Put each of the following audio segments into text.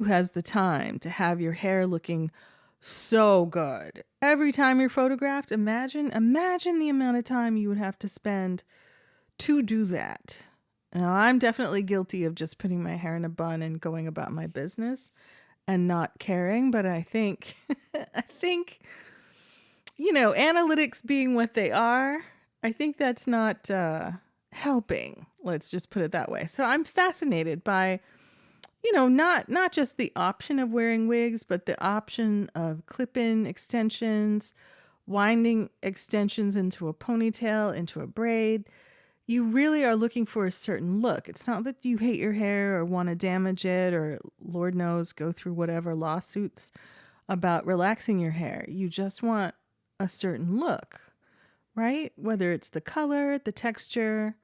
who has the time to have your hair looking so good every time you're photographed. Imagine the amount of time you would have to spend to do that. Now, I'm definitely guilty of just putting my hair in a bun and going about my business and not caring, but I think I think analytics being what they are, I think that's not helping. Let's just put it that way. So I'm fascinated by, not just the option of wearing wigs, but the option of clip-in extensions, winding extensions into a ponytail, into a braid. You really are looking for a certain look. It's not that you hate your hair or want to damage it or, Lord knows, go through whatever lawsuits about relaxing your hair. You just want a certain look, right? Whether it's the color, the texture,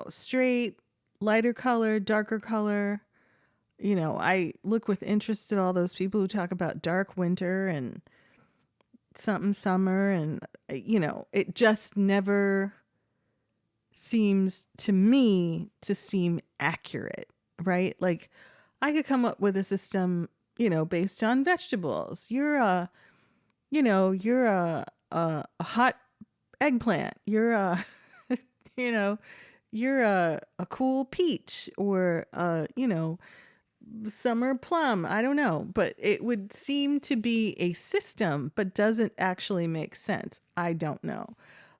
straight, lighter color, darker color. I look with interest at all those people who talk about dark winter and something summer, and, it just never seems to me to seem accurate, right? Like I could come up with a system, based on vegetables. You're a hot eggplant. You're a, you know, you're a cool peach or summer plum. I don't know, but it would seem to be a system, but doesn't actually make sense. I don't know.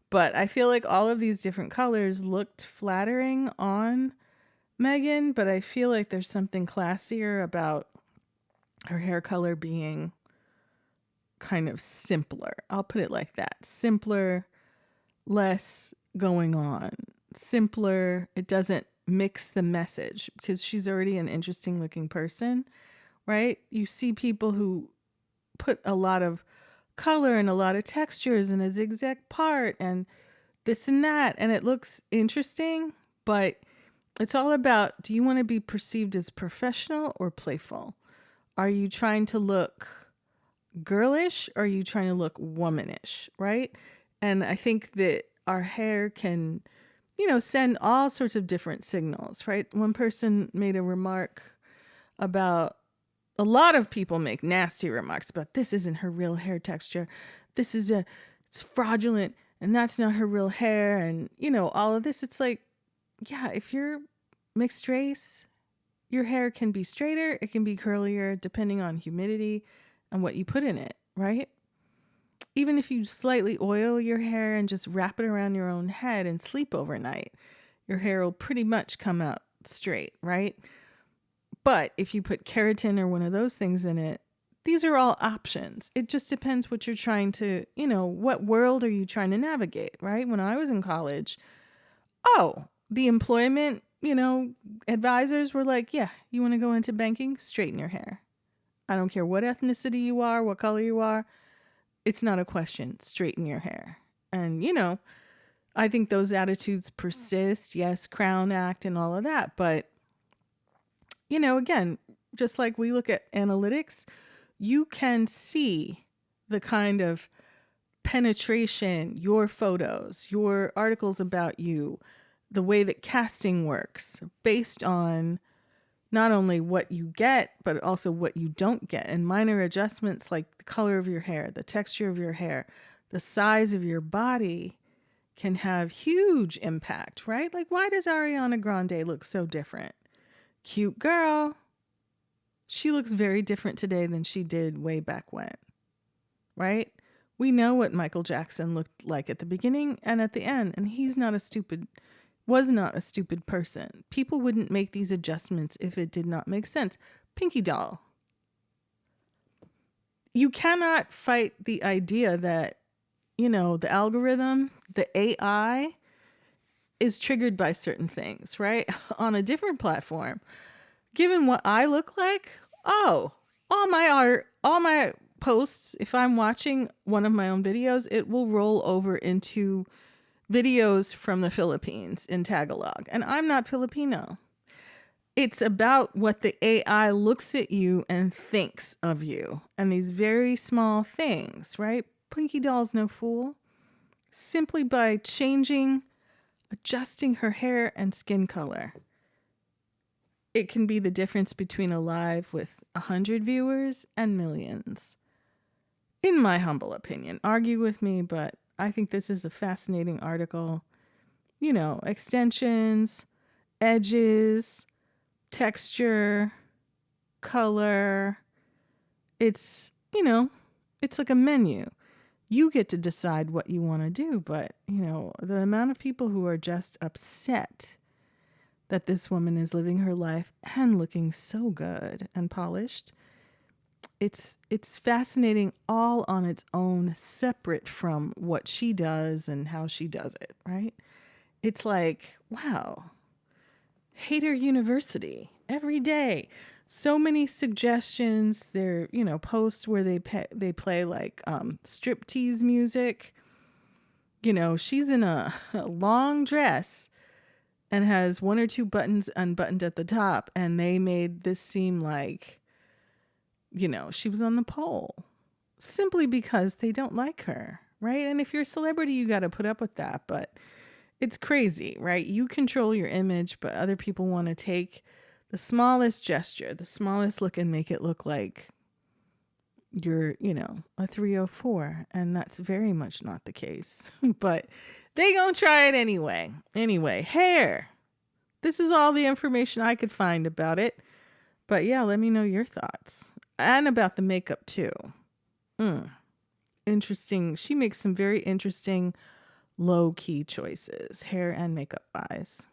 But I feel like all of these different colors looked flattering on Meghan, but I feel like there's something classier about her hair color being kind of simpler. I'll put it like that. Simpler, less going on. Simpler. It doesn't mix the message because she's already an interesting looking person, right? You see people who put a lot of color and a lot of textures and a zigzag part and this and that, and it looks interesting, but it's all about, do you want to be perceived as professional or playful? Are you trying to look girlish or are you trying to look womanish, right? And I think that our hair can, send all sorts of different signals, right? One person made a remark about, a lot of people make nasty remarks about, this isn't her real hair texture. It's fraudulent and that's not her real hair. And, all of this, it's like, yeah, if you're mixed race, your hair can be straighter, it can be curlier, depending on humidity and what you put in it, right? Even if you slightly oil your hair and just wrap it around your own head and sleep overnight, your hair will pretty much come out straight, right? But if you put keratin or one of those things in it, these are all options. It just depends what you're trying to, what world are you trying to navigate, right? When I was in college, the employment, advisors were like, yeah, you want to go into banking? Straighten your hair. I don't care what ethnicity you are, what color you are. It's not a question. Straighten your hair. And, I think those attitudes persist. Yes, Crown Act and all of that. But, again, just like we look at analytics, you can see the kind of penetration, your photos, your articles about you, the way that casting works based on not only what you get, but also what you don't get. And minor adjustments like the color of your hair, the texture of your hair, the size of your body can have huge impact, right? Like, why does Ariana Grande look so different? Cute girl. She looks very different today than she did way back when, right? We know what Michael Jackson looked like at the beginning and at the end, and was not a stupid person. People wouldn't make these adjustments if it did not make sense. Pinky Doll. You cannot fight the idea that, the algorithm, the AI is triggered by certain things, right? On a different platform. Given what I look like, all my art, all my posts, if I'm watching one of my own videos, it will roll over into videos from the Philippines in Tagalog. And I'm not Filipino. It's about what the AI looks at you and thinks of you. And these very small things, right? Pinky Doll's no fool. Simply by adjusting her hair and skin color. it can be the difference between a live with 100 viewers and millions. In my humble opinion, argue with me, but I think this is a fascinating article. You know, extensions, edges, texture, color. It's, you know, it's like a menu. You get to decide what you want to do, but, you know, the amount of people who are just upset that this woman is living her life and looking so good and polished, it's fascinating all on its own, separate from what she does and how she does it, right? It's like, wow, Hater University every day. So many suggestions. There, you know, posts where they play like striptease music. You know, she's in a long dress and has one or two buttons unbuttoned at the top, and they made this seem like, you know, she was on the pole simply because they don't like her, right? And if you're a celebrity, you got to put up with that, but it's crazy, right? You control your image, but other people want to take the smallest gesture, the smallest look, and make it look like you're, you know, a 304. And that's very much not the case. But they gonna try it anyway. Anyway, hair. This is all the information I could find about it. But yeah, let me know your thoughts. And about the makeup too. Interesting. She makes some very interesting low-key choices, hair and makeup wise.